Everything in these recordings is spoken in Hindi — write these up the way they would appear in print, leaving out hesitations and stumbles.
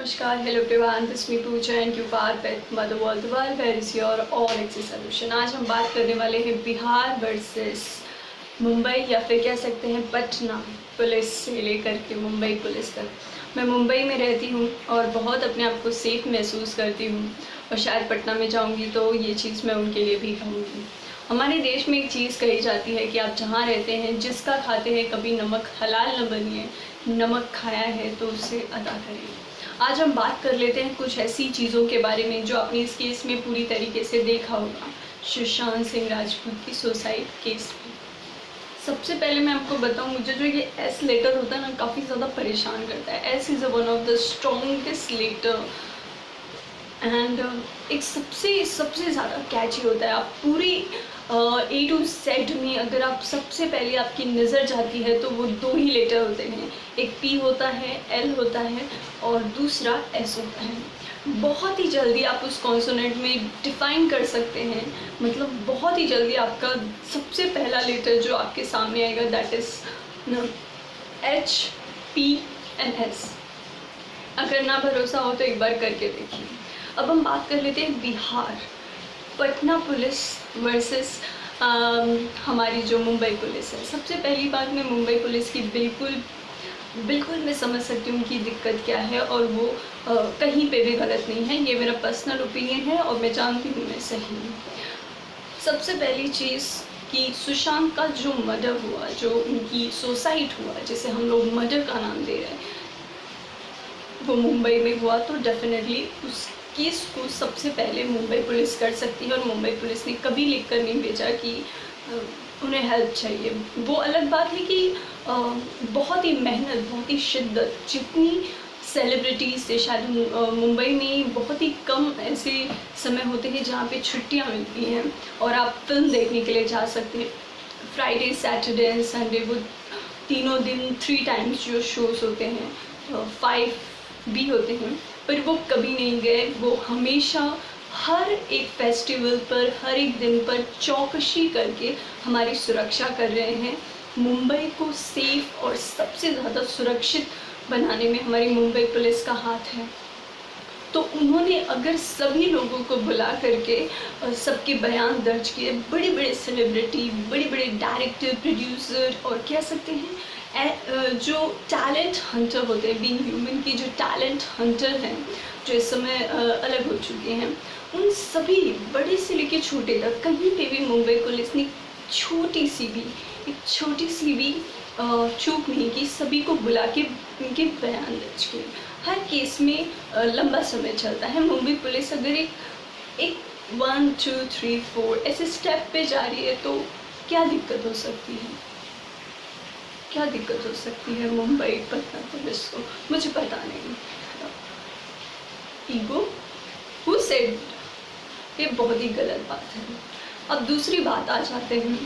Namaskar, hello everyone, this is me Pooja and you are with Mother World World where is your all access solution। आज हम बात करने वाले हैं बिहार वर्सेस मुंबई या फिर कह सकते हैं पटना पुलिस से लेकर के मुंबई पुलिस तक। मैं मुंबई में रहती हूँ और बहुत अपने आप को सेफ महसूस करती हूँ और शायद पटना में जाऊँगी तो ये चीज़ मैं उनके लिए भी कहूँगी। हमारे देश में एक चीज़ कही जाती है कि आप जहाँ रहते हैं जिसका खाते हैं कभी नमक हलाल न बनिए, नमक खाया है तो उसे अदा करिए। आज हम बात कर लेते हैं कुछ ऐसी चीज़ों के बारे में जो आपने इस केस में पूरी तरीके से देखा होगा, सुशांत सिंह राजपूत की सुसाइड केस में। सबसे पहले मैं आपको बताऊं, मुझे जो ये एस लेटर होता है ना काफ़ी ज़्यादा परेशान करता है। S is one of the strongest letter and एक सबसे ज़्यादा कैची होता है। आप पूरी A to Z में अगर आप सबसे पहले आपकी नज़र जाती है तो वो दो ही लेटर होते हैं, एक P होता है, L होता है और दूसरा S होता है। बहुत ही जल्दी आप उस कॉन्सोनेंट में डिफ़ाइन कर सकते हैं, मतलब बहुत ही जल्दी आपका सबसे पहला लेटर जो आपके सामने आएगा that is H, P and S। अगर ना भरोसा हो तो एक बार करके देखिए। अब हम बात कर लेते हैं बिहार, पटना पुलिस वर्सेस हमारी जो मुंबई पुलिस है। सबसे पहली बात, मैं मुंबई पुलिस की बिल्कुल मैं समझ सकती हूँ कि दिक्कत क्या है और वो कहीं पे भी गलत नहीं है। ये मेरा पर्सनल ओपिनियन है और मैं जानती हूँ मैं सही हूँ। सबसे पहली चीज़ कि सुशांत का जो मर्डर हुआ, जो उनकी सुसाइड हुआ, जिसे हम लोग मर्डर का नाम दे रहे हैं, वो मुंबई में हुआ तो डेफिनेटली उस केस को सबसे पहले मुंबई पुलिस कर सकती है और मुंबई पुलिस ने कभी लिखकर नहीं भेजा कि उन्हें हेल्प चाहिए। वो अलग बात है कि बहुत ही मेहनत, बहुत ही शिद्दत, जितनी सेलिब्रिटीज़ से शायद मुंबई में बहुत ही कम ऐसे समय होते हैं जहाँ पे छुट्टियाँ मिलती हैं और आप फिल्म देखने के लिए जा सकते हैं। फ्राइडे, सैटरडे एंड संडे वो तीनों दिन 3 टाइम्स जो शोज़ होते हैं, 5 भी होते हैं, पर वो कभी नहीं गए। वो हमेशा हर एक फेस्टिवल पर, हर एक दिन पर चौकसी करके हमारी सुरक्षा कर रहे हैं। मुंबई को सेफ और सबसे ज़्यादा सुरक्षित बनाने में हमारी मुंबई पुलिस का हाथ है। तो उन्होंने अगर सभी लोगों को बुला करके सबके बयान दर्ज किए, बड़े बड़े सेलिब्रिटी, बड़े बड़े डायरेक्टर, प्रोड्यूसर और कह सकते हैं जो टैलेंट हंटर होते हैं, बीइंग ह्यूमन की जो टैलेंट हंटर हैं, जो इस समय अलग हो चुके हैं, उन सभी बड़े से लेके छोटे तक कहीं पे भी मुंबई पुलिस ने छोटी सी भी चूक नहीं की। सभी को बुला के उनके बयान दर्ज किए। हर केस में लंबा समय चलता है। मुंबई पुलिस अगर एक 1 2 3 4 ऐसे स्टेप पे जा रही है तो क्या दिक्कत हो सकती है? क्या दिक्कत हो सकती है मुंबई पटना पुलिस को? मुझे पता नहीं। ईगो हु सेड, ये बहुत ही गलत बात है। अब दूसरी बात आ जाते हैं,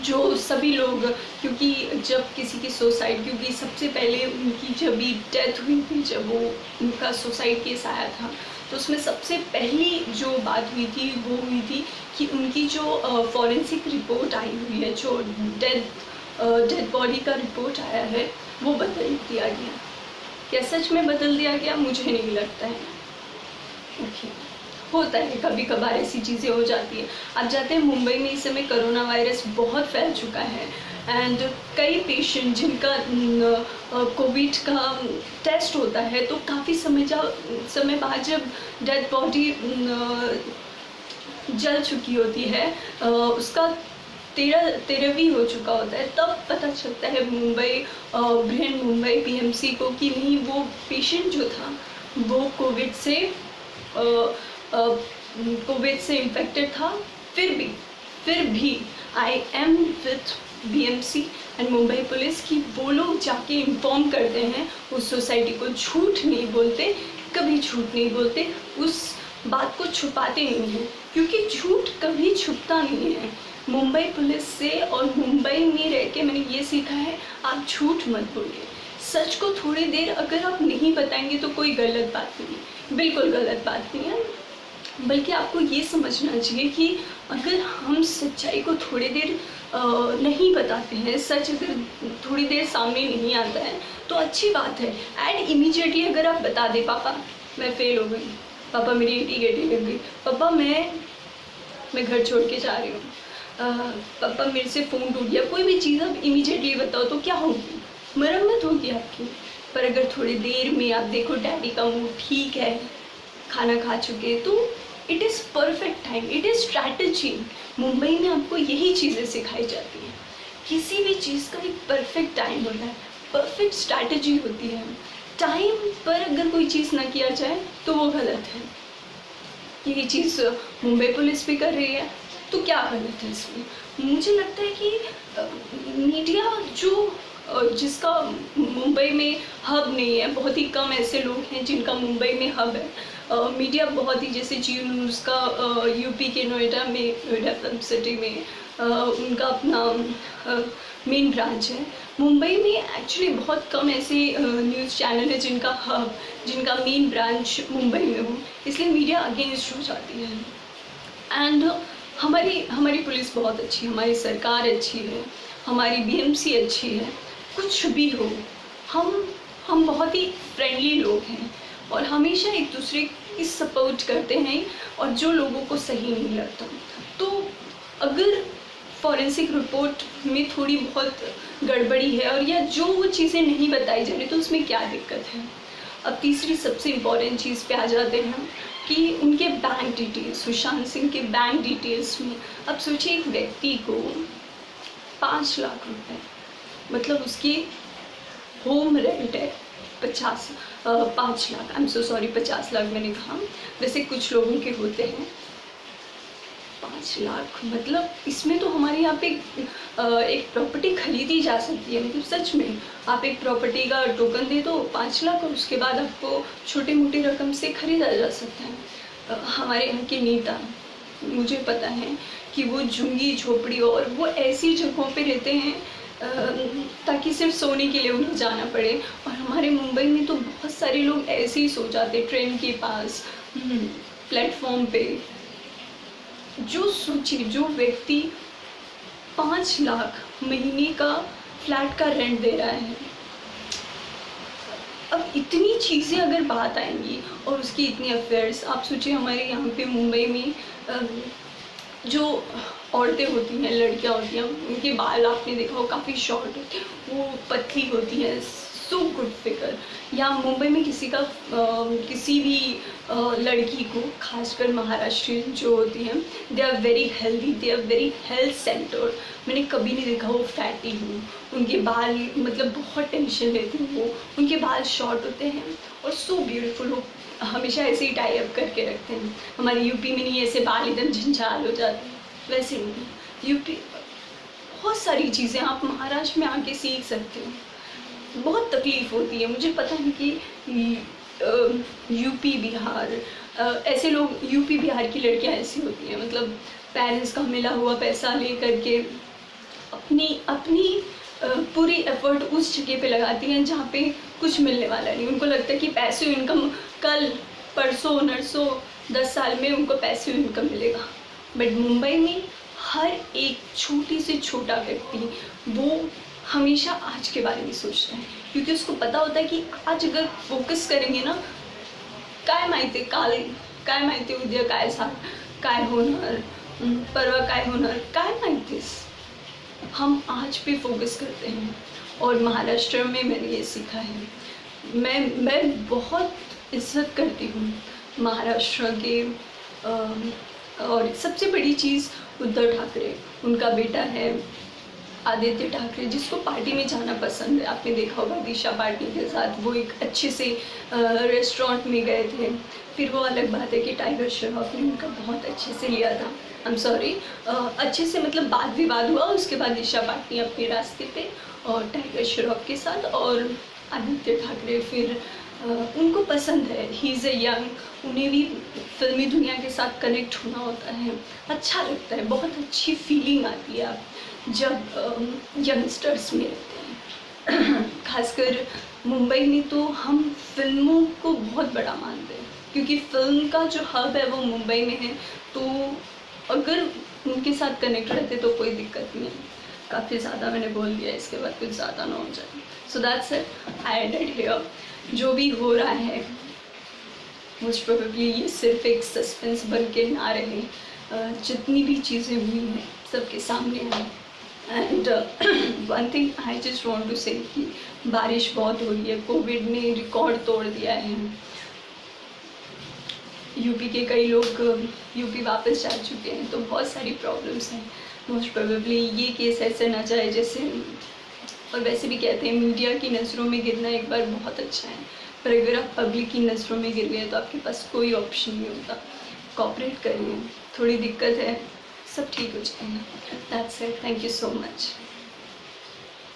जो सभी लोग, क्योंकि जब किसी की सुसाइड, क्योंकि सबसे पहले उनकी जब भी डेथ हुई थी, जब वो उनका सुसाइड केस आया था, तो उसमें सबसे पहली जो बात हुई थी वो हुई थी कि उनकी जो फॉरेंसिक रिपोर्ट आई हुई है, जो डेड बॉडी का रिपोर्ट आया है, वो बदल दिया गया। क्या सच में बदल दिया गया? मुझे नहीं लगता है। ओके, होता है, कभी कभार ऐसी चीज़ें हो जाती हैं। आप जाते हैं मुंबई में, इस समय कोरोना वायरस बहुत फैल चुका है एंड कई पेशेंट जिनका कोविड का टेस्ट होता है तो काफ़ी समय बाद जब डेड बॉडी जल चुकी होती है, उसका 13वीं हो चुका होता है, तब पता चलता है मुंबई PMC को कि नहीं, वो पेशेंट जो था वो कोविड से इन्फेक्टेड था। फिर भी I am with BMC and Mumbai police की वो लोग जाके इन्फॉर्म करते हैं उस सोसाइटी को, झूठ नहीं बोलते, कभी झूठ नहीं बोलते, उस बात को छुपाते नहीं हैं, क्योंकि झूठ कभी छुपता नहीं है। मुंबई पुलिस से और मुंबई में रह के मैंने ये सीखा है, आप झूठ मत बोलिए। सच को थोड़ी देर अगर आप नहीं बताएंगे तो कोई गलत बात नहीं है, बिल्कुल गलत बात नहीं है। बल्कि आपको ये समझना चाहिए कि अगर हम सच्चाई को थोड़ी देर नहीं बताते हैं, सच अगर थोड़ी देर सामने नहीं आता है तो अच्छी बात है। एंड इमीडिएटली अगर आप बता दें, पापा मैं फेल हो गई, पापा मेरी AT-KT लग गई, पापा मैं घर छोड़ के जा रही हूँ, पापा मेरे से फ़ोन टूट गया, कोई भी चीज़ आप इमीडिएटली बताओ तो क्या होगी, मरम्मत होगी आपकी। पर अगर थोड़ी देर में आप देखो डैडी का मूड ठीक है, खाना खा चुके, तो it is perfect time, it is strategy. Mumbai में आपको यही चीज़ें सिखाई जाती हैं। किसी भी चीज़ का एक परफेक्ट टाइम होता है, परफेक्ट स्ट्रैटेजी होती है। टाइम पर अगर कोई चीज़ ना किया जाए तो वो गलत है। यही चीज़ मुंबई पुलिस भी कर रही है, तो क्या गलत है इसमें? मुझे लगता है कि मीडिया जो जिसका मुंबई में हब नहीं है, बहुत ही कम ऐसे लोग हैं जिनका मुंबई में हब है। मीडिया बहुत ही, जैसे जियो न्यूज़ का यूपी के नोएडा फिल्म सिटी में उनका अपना मेन ब्रांच है। मुंबई में एक्चुअली बहुत कम ऐसे न्यूज़ चैनल है जिनका हब, जिनका मेन ब्रांच मुंबई में हो, इसलिए मीडिया अगेंस्ट हो जाती है। एंड हमारी पुलिस बहुत अच्छी है, हमारी सरकार अच्छी है, हमारी BMC अच्छी है। कुछ भी हो, हम बहुत ही फ्रेंडली लोग हैं और हमेशा एक दूसरे की सपोर्ट करते हैं। और जो लोगों को सही नहीं लगता, तो अगर फॉरेंसिक रिपोर्ट में थोड़ी बहुत गड़बड़ी है और या जो वो चीज़ें नहीं बताई जा रही, तो उसमें क्या दिक्कत है। अब तीसरी सबसे इम्पॉर्टेंट चीज़ पे आ जाते हैं कि उनके बैंक डिटेल्स, सुशांत सिंह के बैंक डिटेल्स में। अब सोचिए, एक व्यक्ति को 5 लाख रुपए, मतलब उसकी होम रेंट है 5 lakh, I am so sorry 50 lakh मैंने कहा, वैसे कुछ लोगों के होते हैं 5 लाख। मतलब इसमें तो हमारे यहाँ पे एक प्रॉपर्टी खरीदी जा सकती है। मतलब सच में आप एक प्रॉपर्टी का टोकन दे दो 5 लाख और उसके बाद आपको छोटी मोटी रकम से खरीदा जा सकता है। हमारे यहाँ के नेता, मुझे पता है कि वो झुग्गी झोपड़ी और वो ऐसी जगहों पे रहते हैं ताकि सिर्फ सोने के लिए उन्हें जाना पड़े। और हमारे मुंबई में तो बहुत सारे लोग ऐसे ही सो जाते ट्रेन के पास, प्लेटफॉर्म पे। जो सोचिए, जो व्यक्ति 5 लाख महीने का फ्लैट का रेंट दे रहा है, अब इतनी चीज़ें अगर बात आएंगी और उसकी इतनी अफेयर्स, आप सोचिए हमारे यहाँ पे मुंबई में जो औरतें होती हैं, लड़कियाँ होती हैं, उनके बाल आपने देखा हो काफ़ी शॉर्ट होते हैं, वो पतली होती हैं, सो गुड फिगर। या मुंबई में किसी भी लड़की को, खासकर महाराष्ट्रियन जो होती हैं, they are very healthy, they are very health centred. मैंने कभी नहीं देखा वो फैटी हो, उनके बाल मतलब बहुत टेंशन लेती हूँ वो, उनके बाल शॉर्ट होते हैं और सो ब्यूटीफुल, वो हमेशा ऐसे ही टाई अप करके रखते हैं। हमारे यूपी में नहीं, ऐसे बाल एकदम झंझाल हो जाते हैं, वैसे नहीं। यूपी बहुत सारी चीज़ें आप महाराष्ट्र में आके सीख सकते हो। बहुत तकलीफ़ होती है, मुझे पता है कि यूपी बिहार ऐसे लोग, यूपी बिहार की लड़कियां ऐसी होती हैं, मतलब पेरेंट्स का मिला हुआ पैसा ले करके अपनी पूरी एफर्ट उस जगह पे लगाती हैं जहाँ पे कुछ मिलने वाला नहीं। उनको लगता है कि पैसिव इनकम कल परसों नरसों 10 साल में उनको पैसिव इनकम मिलेगा। बट मुंबई में हर एक छोटी से छोटा व्यक्ति वो हमेशा आज के बारे में सोचता है, क्योंकि उसको पता होता है कि आज अगर फोकस करेंगे ना, काय माहिती उद्या काय होणार, परवा काय होणार, काय माहितीस। हम आज पे फोकस करते हैं। और महाराष्ट्र में मैंने ये सीखा है, मैं बहुत इज्जत करती हूँ महाराष्ट्र के। और सबसे बड़ी चीज़ उद्धव ठाकरे, उनका बेटा है आदित्य ठाकरे, जिसको पार्टी में जाना पसंद है। आपने देखा होगा दिशा पार्टी के साथ वो एक अच्छे से रेस्टोरेंट में गए थे। फिर वो अलग बात है कि टाइगर श्रॉफ ने उनका बहुत अच्छे से लिया था, आई एम सॉरी, अच्छे से मतलब वाद विवाद हुआ। उसके बाद दिशा पार्टी अपने रास्ते पे और टाइगर श्रॉफ के साथ, और आदित्य ठाकरे फिर उनको पसंद है, ही इज़ ए यंग, उन्हें भी फिल्मी दुनिया के साथ कनेक्ट होना होता है, अच्छा लगता है, बहुत अच्छी फीलिंग आती है आप जब यंगस्टर्स में रहते हैं। खासकर मुंबई में तो हम फिल्मों को बहुत बड़ा मानते हैं, क्योंकि फिल्म का जो हब है वो मुंबई में है, तो अगर उनके साथ कनेक्ट रहते तो कोई दिक्कत नहीं है। काफ़ी ज़्यादा मैंने बोल दिया, इसके बाद कुछ ज़्यादा ना हो जाए। So that's it, I ended here. जो भी हो रहा है मोस्ट प्रोबेबली ये सिर्फ एक सस्पेंस बन के ना रहे, जितनी भी चीज़ें हुई हैं सबके सामने आए। And one thing I just want to say कि बारिश बहुत हो रही है, कोविड ने रिकॉर्ड तोड़ दिया है। यूपी के कई लोग यूपी वापस जा चुके हैं, तो बहुत सारी प्रॉब्लम्स हैं। मोस्ट प्रोबेबली ये केस ऐसे ना जाए जैसे, और वैसे भी कहते हैं मीडिया की नज़रों में गिरना एक बार बहुत अच्छा है, पर अगर आप पब्लिक की नज़रों में गिर गए तो आपके पास कोई ऑप्शन नहीं होता। कोऑपरेट करिए, थोड़ी दिक्कत है, सब ठीक हो जाएगा। That's it, thank you so much.